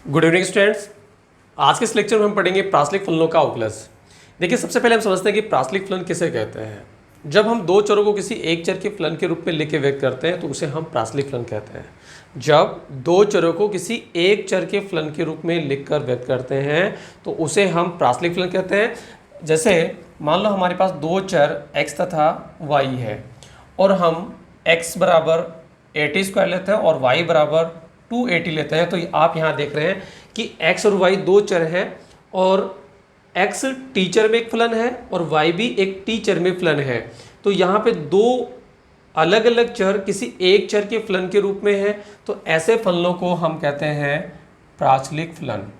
Good evening students. आज के इस लेक्चर में हम पढ़ेंगे प्रासलिक फलनों का अवकलज। देखिए, सबसे पहले हम समझते हैं कि प्रासलिक फलन किसे कहते हैं। जब हम दो चरों को किसी एक चर के फलन के रूप में लिख के व्यक्त करते हैं तो उसे हम प्रासलिक फलन कहते हैं। जब दो चरों को किसी एक चर के फलन के रूप में लिखकर व्यक्त करते हैं तो उसे हम प्रासलिक फलन कहते हैं। जैसे मान लो हमारे पास दो चर x तथा y है और हम x बराबर 80² लेते हैं और y बराबर 280 लेते हैं। तो आप यहाँ देख रहे हैं कि x और y दो चर हैं और x टी चर में एक फलन है और y भी एक टी चर में फलन है। तो यहाँ पे दो अलग अलग चर किसी एक चर के फलन के रूप में है, तो ऐसे फलनों को हम कहते हैं प्राचलिक फलन।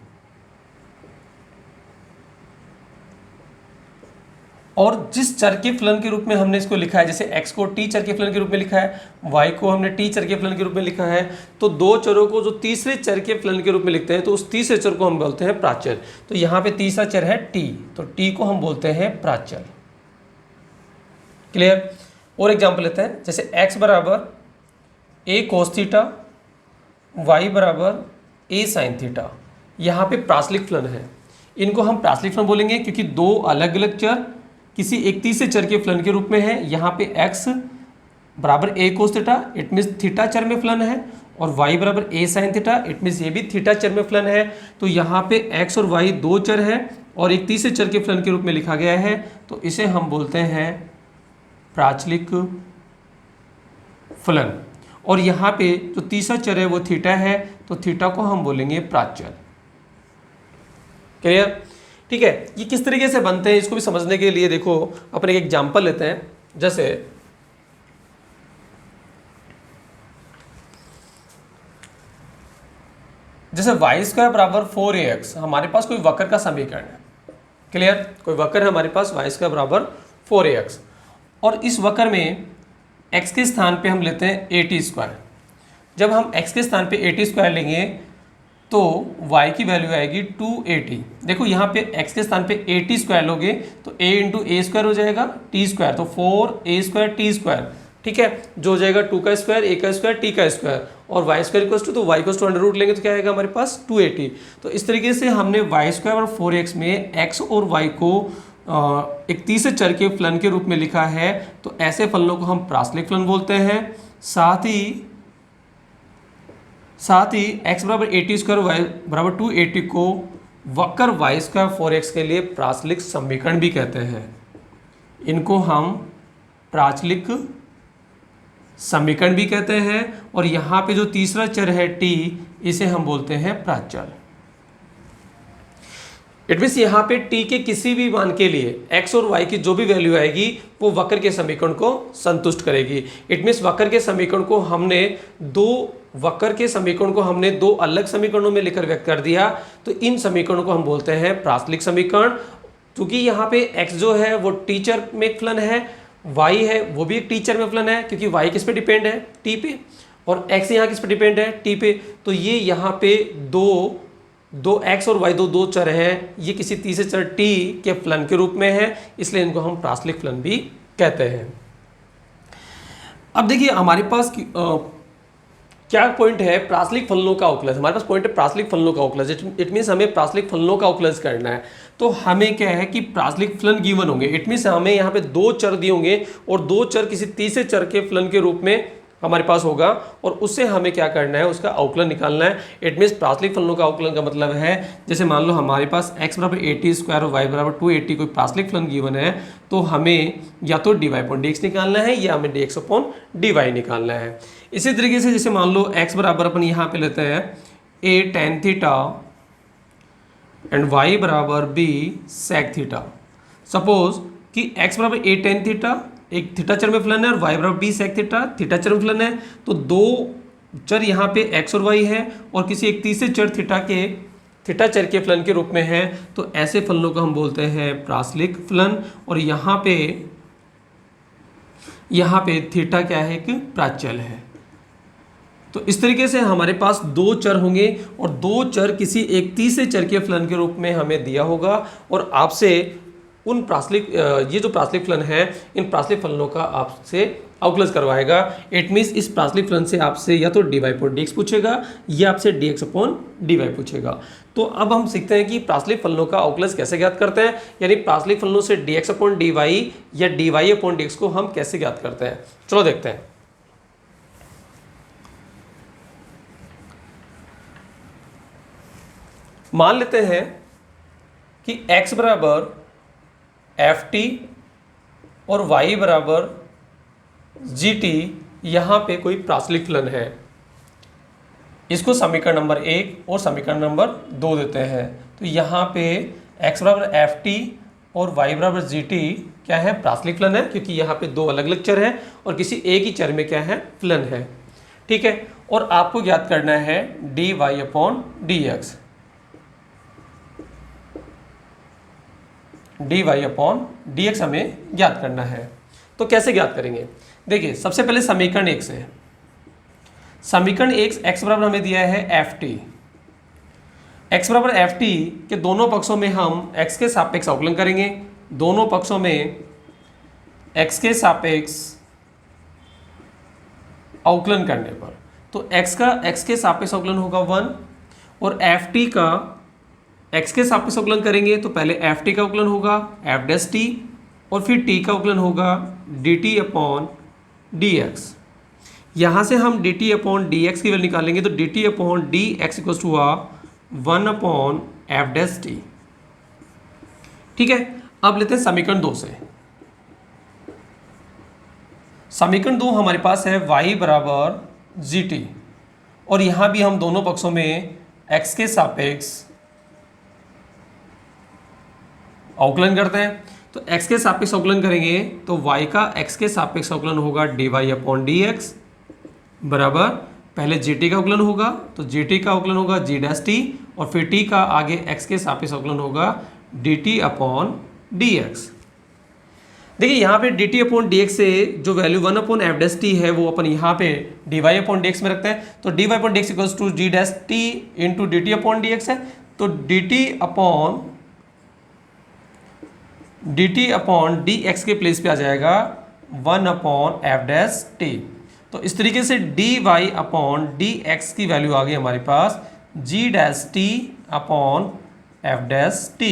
और जिस चर के फलन के रूप में हमने इसको लिखा है, जैसे x को टी चर के फलन के रूप में लिखा है, y को हमने टी चर के फलन के रूप में लिखा है, तो दो चरों को जो तीसरे चर के फलन के रूप में लिखते हैं तो उस तीसरे चर को हम बोलते हैं प्राचल। तो यहाँ पे तीसरा चर है t, तो t को हम बोलते हैं प्राचल। क्लियर। और एग्जाम्पल लेते हैं, जैसे x बराबर a cos थीटा, y बराबर a sin थीटा। यहाँ पे प्राचलिक फलन है, इनको हम प्राचलिक फलन बोलेंगे क्योंकि दो अलग अलग चर किसी एक तीसरे चर के फलन के रूप में है। यहाँ पे x बराबर a cos theta, it means theta चर में फलन है, और y बराबर a sin theta, it means ये भी थीटा चर में फलन है। तो यहाँ पे x और y दो चर है और एक तीसरे चर के फलन के रूप में लिखा गया है, तो इसे हम बोलते हैं प्राचलिक फलन। और यहाँ पे जो तीसरा चर है वो थीटा है, तो थीटा को हम बोलेंगे प्राचल। क्लियर। ठीक है, ये किस तरीके से बनते हैं इसको भी समझने के लिए देखो अपन एक एग्जांपल लेते हैं। जैसे वाई स्क्वायर बराबर 4ax हमारे पास कोई वक्र का समीकरण है। क्लियर। कोई वक्र है हमारे पास वाई स्क्वायर बराबर 4ax और इस वक्र में x के स्थान पे हम लेते हैं 80²। जब हम x के स्थान पे 80² लेंगे तो y की वैल्यू आएगी 280। देखो यहाँ पे x के स्थान पे 80² लोगे तो a इंटू ए स्क्वायर हो जाएगा t², तो 4a² t²। ठीक है, जो हो जाएगा 2 का स्क्वायर, a का स्क्वायर, t का स्क्वायर, और y स्क्वायर इक्वल्स टू, तो y इक्वल्स टू अंडर रूट लेंगे तो क्या आएगा हमारे पास 280। तो इस तरीके से हमने y स्क्वायर और 4x में x और y को एक तीसरे चर के फलन के रूप में लिखा है, तो ऐसे फलनों को हम प्राचलिक फलन बोलते हैं। साथ ही x बराबर 80² y बराबर 280 को वक्र y स्क्वायर 4x के लिए प्राचलिक समीकरण भी कहते हैं। इनको हम प्राचलिक समीकरण भी कहते हैं। और यहाँ पे जो तीसरा चर है t, इसे हम बोलते हैं प्राचल। इट मीन्स यहाँ पे t के किसी भी मान के लिए x और y की जो भी वैल्यू आएगी वो वक्र के समीकरण को संतुष्ट करेगी। इट मीन्स वक्र के समीकरण को हमने दो अलग समीकरणों में लिखकर व्यक्त कर दिया, तो इन समीकरणों को हम बोलते हैं प्राचलिक समीकरण। क्योंकि यहाँ पे x जो है वो टीचर में एक फलन है, y है वो भी एक टीचर में फलन है, क्योंकि y किस पे डिपेंड है, t पे, और x यहाँ किस पे डिपेंड है, t पे। तो ये यहाँ पे दो x और y दो चर हैं, ये किसी तीसरे चर t के फलन के रूप में है, इसलिए इनको हम प्राचलिक फलन भी कहते हैं। अब देखिए हमारे पास क्या पॉइंट है प्राचलिक फलनों का अवकलज। हमारे पास पॉइंट है प्राचलिक फलनों का अवकलज। इट मीन्स हमें प्राचलिक फलनों का अवकलज करना है। तो हमें क्या है कि प्राचलिक फलन गिवन होंगे। इट मीन्स हमें यहाँ पे दो चर दिए होंगे और दो चर किसी तीसरे चर के फलन के रूप में हमारे पास होगा, और उससे हमें क्या करना है, उसका अवकलन निकालना है। इट मीन्स प्राचलिक फलनों का अवकलन का मतलब है, जैसे मान लो हमारे पास x बराबर 80² और y बराबर 280 कोई प्राचलिक फलन गिवन है, तो हमें या तो dy/dx निकालना है या हमें dx/dy निकालना है। इसी तरीके से जैसे मान लो x बराबर अपन यहाँ पे लेते हैं a tan theta and y बराबर b sec थीटा। सपोज कि x बराबर a tan थीटा एक थीटा चर में फलन है और y बराबर b sec थीटा थीटा चर में फलन है, तो दो चर यहाँ पे x और y है और किसी एक तीसरे चर थीटा चर के फलन के रूप में है, तो ऐसे फलनों को हम बोलते हैं प्राचलिक फलन। और यहाँ पे थीटा क्या है, एक प्राचल है। तो इस तरीके से हमारे पास दो चर होंगे और दो चर किसी एक तीसरे चर के फलन के रूप में हमें दिया होगा, और आपसे ये जो प्राचलिक फलन है, इन प्राचलिक फलनों का आपसे अवकलज करवाएगा। इट मीन्स इस प्रासलिक फलन से आपसे या तो dy अपॉन dx पूछेगा या आपसे dx अपॉन dy पूछेगा। तो अब हम सीखते हैं कि प्रासलिक फलनों का अवकलज कैसे ज्ञात करते हैं, यानी प्रासलिक फलनों से dx अपॉन dy या dy अपॉन dx को हम कैसे ज्ञात करते हैं। चलो देखते हैं। मान लेते हैं कि x बराबर ft और y बराबर gt यहाँ पे कोई प्रासलिक फलन है। इसको समीकरण नंबर 1 और समीकरण नंबर 2 देते हैं। तो यहाँ पे x बराबर ft और y बराबर gt क्या है, प्रासलिक फलन है, क्योंकि यहाँ पे दो अलग अलग चर हैं और किसी एक ही चर में क्या है, फलन है। ठीक है, और आपको ज्ञात करना है dy upon dx, dy upon dx हमें ज्ञात करना है। तो कैसे ज्ञात करेंगे, देखिए सबसे पहले समीकरण 1 से। समीकरण 1 x बराबर हमें दिया है ft। x बराबर ft के दोनों पक्षों में हम x के सापेक्ष अवकलन करेंगे। दोनों पक्षों में x के सापेक्ष अवकलन करने पर तो x का x के सापेक्ष अवकलन होगा 1 और ft का x के सापेक्ष अवकलन करेंगे तो पहले ft का अवकलन होगा f डैश t और फिर t का अवकलन होगा dt अपॉन dx। यहाँ से हम dt अपॉन dx की वैल्यू निकालेंगे तो dt upon dx equals to 1 upon f dash t। ठीक है, अब लेते हैं समीकरण 2 से। समीकरण 2 हमारे पास है y बराबर gt और यहाँ भी हम दोनों पक्षों में x के सापेक्ष अवकलन करते हैं। तो x के सापेक्ष अवकलन करेंगे तो y का x के सापेक्ष अवकलन होगा dy अपॉन dx बराबर पहले gt का अवकलन होगा तो gt का अवकलन होगा g डैश t और फिर t का आगे x के सापेक्ष अवकलन होगा dt अपॉन dx। देखिए यहाँ पे dt अपॉन dx से जो value 1 upon f dash t है वो अपन यहाँ पे dy अपॉन dx में रखते हैं। तो dy upon dx equals to g dash t into dt upon dx है। तो dt अपॉन dx के प्लेस पे आ जाएगा 1 अपॉन f डैश t। तो इस तरीके से dy अपॉन dx की वैल्यू आ गई हमारे पास g dash t upon f dash t।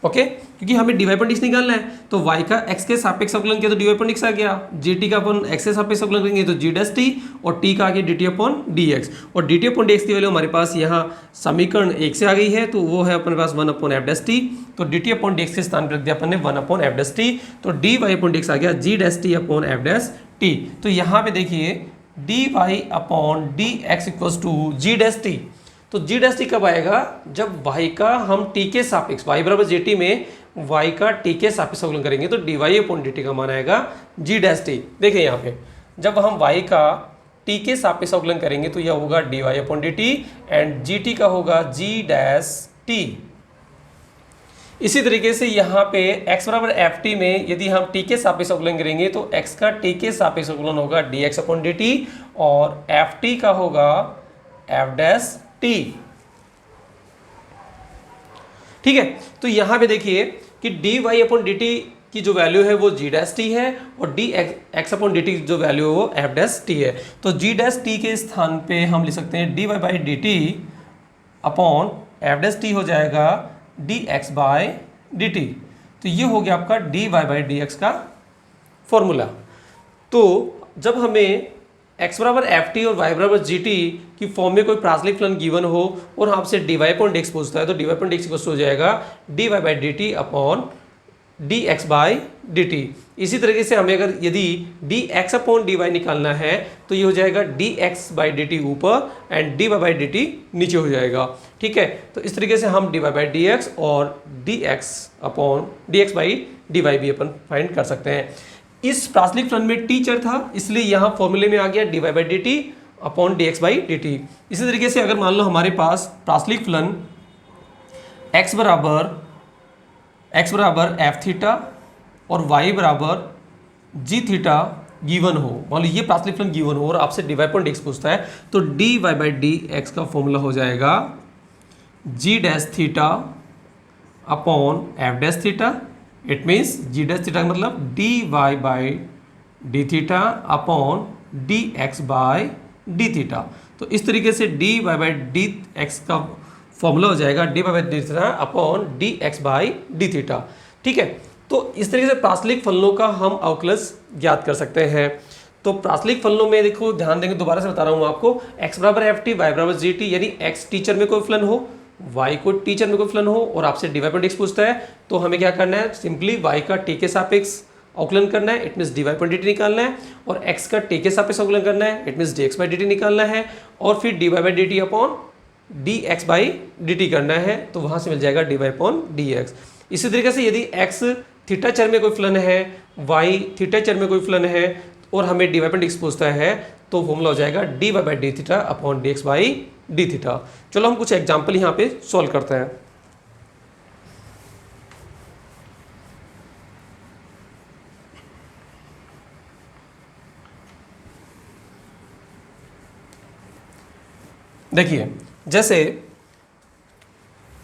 Okay, क्योंकि हमें dy अपॉन dx निकालना है तो y का x के सापेक्ष अवकलन किया तो dy अपॉन dx आ गया, gt का अपन x के सापेक्ष अवकलन करेंगे तो g डैश t और t का आगे dt अपॉन dx। और dt अपॉन dx की वैल्यू हमारे पास यहाँ समीकरण 1 से आ गई है तो वो है अपने पास 1 अपॉन f डैश t। तो dt अपॉन dx के स्थान पर रख दिया अपन ने 1 अपॉन f डैश t। तो dy अपॉन dx आ गया g dash t upon f dash t। तो यहाँ पे देखिए dy upon dx equals to g dash t। तो g डैश t कब आएगा, जब y का हम t के सापेक्ष y बराबर gt में y का t के सापेक्ष अवकलन करेंगे तो dy अपॉन dt का मान आएगा g डैश t। देखिए यहाँ पे जब हम y का t के सापेक्ष अवकलन करेंगे तो यह होगा dy upon dt and gt का होगा g डैश t। इसी तरीके से यहाँ पे x बराबर ft में यदि हम t के सापेक्ष अवकलन करेंगे तो x का t के सापेक्ष अवकलन होगा dx अपॉन dt और ft का होगा f डैश t। ठीक है, तो यहाँ पे देखिए कि dy अपॉन dt की जो वैल्यू है वो g डैश t है और dx अपॉन dt की जो वैल्यू है वो f डैश t है। तो g डैश t के स्थान पे हम लिख सकते हैं dy by dt upon f dash t हो जाएगा dx बाई dt। तो ये हो गया आपका dy बाई dx का फॉर्मूला। तो जब हमें x बराबर ft और y बराबर gt की फॉर्म में कोई प्रासलिक फलन गिवन हो और आपसे dy अपॉन dx पूछता है तो dy अपॉन dx इक्वल हो जाएगा dy by dt upon dx by dt। इसी तरीके से हमें अगर यदि dx अपॉन dy निकालना है तो ये हो जाएगा dx बाई dt ऊपर एंड dy बाई dt नीचे हो जाएगा। ठीक है, तो इस तरीके से हम dy बाई dx और dx upon dx by dy भी अपन फाइंड कर सकते हैं। इस प्रासलिक फलन में t चर था इसलिए यहाँ फॉर्मूले में आ गया dy by dt upon dx by dt। इसी तरीके से अगर मान लो हमारे पास प्रासलिक फलन x बराबर f थीटा और y बराबर g थीटा गिवन हो, मान लो ये प्रासलिक फलन गिवन हो और आपसे dy अपॉन dx पूछता है तो dy बाई dx का फॉर्मूला हो जाएगा g dash theta upon f dash theta it means g dash theta का मतलब d Y by d theta upon D x by d theta. तो इस तरीके से d Y by D x का फॉर्मूला हो जाएगा d Y by d theta upon D x by d theta. ठीक है, तो इस तरीके से प्राचलिक फलनों का हम अवकलज ज्ञात कर सकते हैं। तो प्राचलिक फलनों में देखो ध्यान देंगे, दोबारा से बता रहा हूँ आपको, x बराबर एफ टी, वाई बराबर जी टी, यानी x टीचर में कोई फलन हो, y को टीचर में कोई फलन हो और आपसे डी वाई पॉइंट एक्स पूछता है, तो हमें क्या करना है, सिंपली y का t के सापेक्ष अवकलन करना है, it means d y point d t निकालना है, और x का t के सापेक्ष अवकलन करना है, it means d x by D t निकालना है, और फिर d Y by D T upon D x by D t करना है, तो वहाँ से मिल जाएगा d y upon D x. इसी तरीके से यदि x थीटा चर में कोई फलन है, y थीटा चर में कोई फलन है और हमें डी वाई पॉइंट एक्स पूछता है, तो फॉर्मूला हो जाएगा d Y by d theta upon D x by d theta. चलो हम कुछ एग्जाम्पल यहाँ पे सॉल्व करते हैं। देखिए, जैसे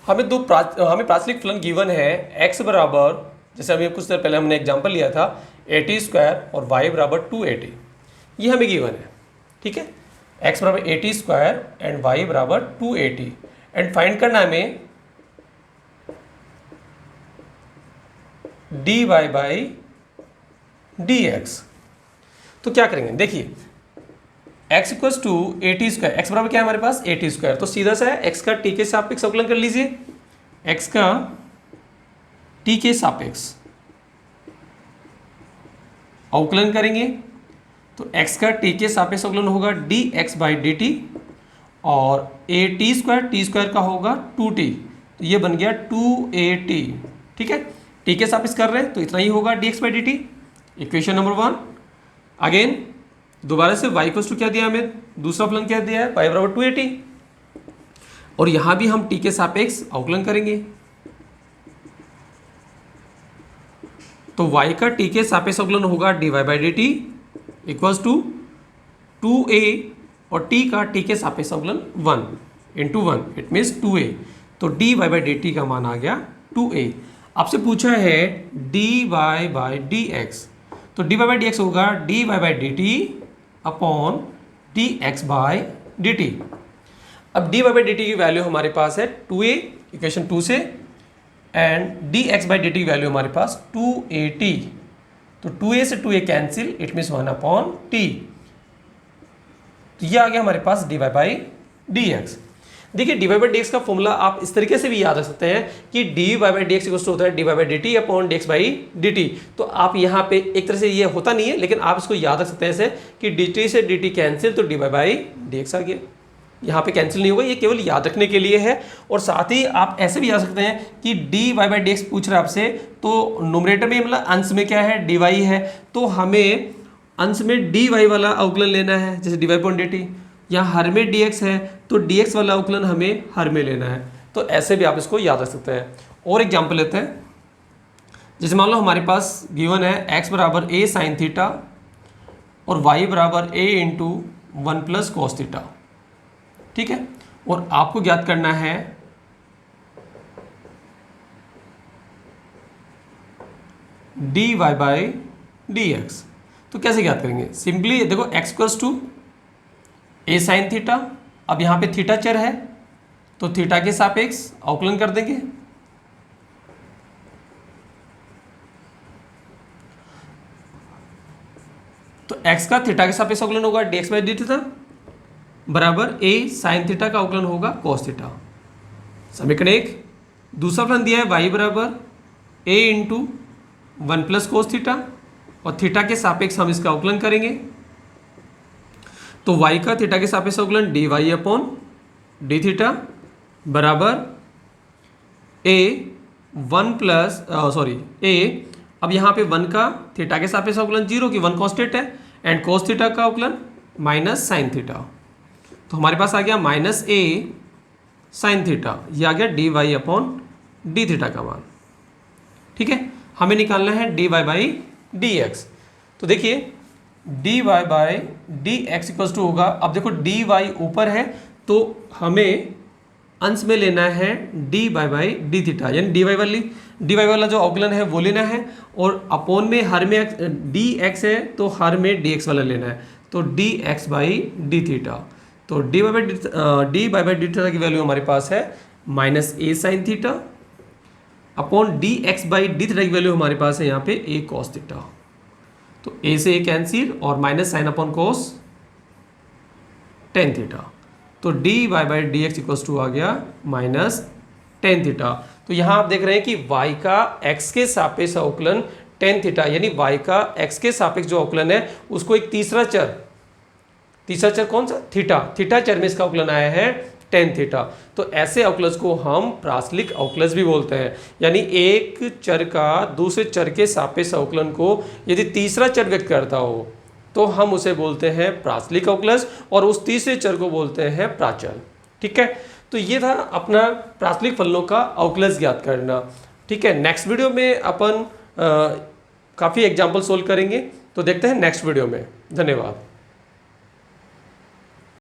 हमें प्राचलिक फलन गिवन है x बराबर, जैसे अभी कुछ देर पहले हमने एग्जाम्पल लिया था एटी स्क्वायर और y बराबर 280, ये हमें गिवन है। ठीक है, x बराबर एटी स्क्वायर एंड y बराबर 280 एंड फाइंड करना हमें d Y by D x. तो क्या करेंगे, देखिए x equals to at square, x बराबर क्या है हमारे पास एटी स्क्वायर, तो सीधा सा है x का t के सापेक्ष अवकलन कर लीजिए, x का t के सापेक्ष अवकलन करेंगे तो x का t के सापेक्ष अवकलन होगा D x by D T, और ए टी स्क्वायर का होगा 2t, तो ये बन गया 2at। ठीक है, t के सापेक्ष कर रहे हैं तो इतना ही होगा D x by D T, equation number 1। Again दोबारा से y इक्वल्स टू क्या दिया हमें, दूसरा फलन क्या दिया है, y बराबर 280, और यहाँ भी हम t के सापेक्ष अवकलन करेंगे, तो y का t के सापेक्ष अवकलन होगा D Y by D t equals to 2a, और t का t के सापेक्ष अवकलन 1 इंटू 1, इट मीन्स 2a, तो D Y by D T का मान आ गया 2a। आपसे पूछा है D Y by D x, तो D Y by D X होगा D Y by D T upon D x by D T. अब D Y by D T की वैल्यू हमारे पास है 2a इक्वेशन 2 से, and D x by D T की value हमारे पास 2at, तो 2a से 2a cancel, it means 1 upon T, तो ये आ गया हमारे पास D Y by D X. देखिए D Y by D x का फॉर्मूला आप इस तरीके से भी याद रख सकते हैं कि d Y by D x equal to होता है D Y by D T upon D x by D t. तो आप यहाँ पे एक तरह से ये होता नहीं है, लेकिन आप इसको याद रख सकते हैं ऐसे कि डी टी से डी टी कैंसिल, तो D Y by D X आ गया। यहाँ पे कैंसिल नहीं होगा, ये केवल याद रखने के लिए है। और साथ ही आप ऐसे भी याद सकते हैं कि d Y by D x पूछ रहा है आपसे, तो नोमरेटर में मतलब अंश में क्या है, डी वाई है, तो हमें अंश में डी वाई वाला अवकलन लेना है, जैसे d y point d t. यहाँ हर में डी एक्स है, तो डी एक्स वाला अवकलन हमें हर में लेना है। तो ऐसे भी आप इसको याद रख सकते हैं। और एग्जाम्पल लेते हैं, जैसे मान लो हमारे पास गिवन है एक्स बराबर ए साइन थीटा और वाई बराबर a into 1 plus cos theta. ठीक है, और आपको ज्ञात करना है D Y by D x. तो कैसे ज्ञात करेंगे, सिंपली देखो x equals to a sine theta, अब यहाँ पे थीटा चर है तो थीटा के सापेक्ष अवकलन कर देंगे, तो x का थीटा के सापेक्ष अवकलन होगा D x by d theta बराबर ए साइन थीटा का अवकलन होगा कॉस थीटा। समीकरण 1। दूसरा फलन दिया है y बराबर a into 1 plus cos theta, और थीटा के सापेक्ष हम इसका अवकलन करेंगे, तो y का थीटा के सापेक्ष अवकलन d y upon d theta बराबर ए 1 प्लस ए, अब यहाँ पे 1 का थीटा के सापेक्ष अवकलन 0 की 1 कांस्टेंट है, एंड कोस थीटा का अवकलन माइनस साइन थीटा, तो हमारे पास आ गया माइनस ए साइन थीटा, ये आ गया d y upon d theta का मान। ठीक है, हमें निकालना है D Y by D x. तो देखिए D Y by D x equals to होगा, अब देखो डी वाई ऊपर है तो हमें अंश में लेना है डी बाई डी थीटा, यानी डी वाई वाला जो अवकलन है वो लेना है, और अपोन में हर में डी एक्स है तो हर में डी एक्स वाला लेना है, तो D x by d theta. तो डी बाई डी थीटा की वैल्यू हमारे पास है minus A sine theta, upon D x by d theta की वैल्यू हमारे पास है यहाँ पे ए कॉस थीटा। तो ए से ए कैंसिल और minus sine upon cos tan theta, तो D Y by D x equals to आ गया माइनस टेन थीटा। तो यहाँ आप देख रहे हैं कि y का x के सापेक्ष अवकलन टेन थीटा, यानी y का x के सापेक्ष जो अवकलन है उसको एक तीसरा चर कौन सा, थीटा चर में इसका अवकलन आया है टेन थीटा। तो ऐसे अवकलज को हम प्रासलिक अवकलज भी बोलते हैं, यानी एक चर का दूसरे चर के सापेक्ष अवकलन को यदि तीसरा चर व्यक्त करता हो तो हम उसे बोलते हैं प्रासलिक अवकलज, और उस तीसरे चर को बोलते हैं प्राचल। ठीक है, तो ये था अपना प्रासलिक फलनों का अवकलज ज्ञात करना। ठीक है, नेक्स्ट वीडियो में अपन काफ़ी एग्जाम्पल सोल्व करेंगे, तो देखते हैं नेक्स्ट वीडियो में। धन्यवाद।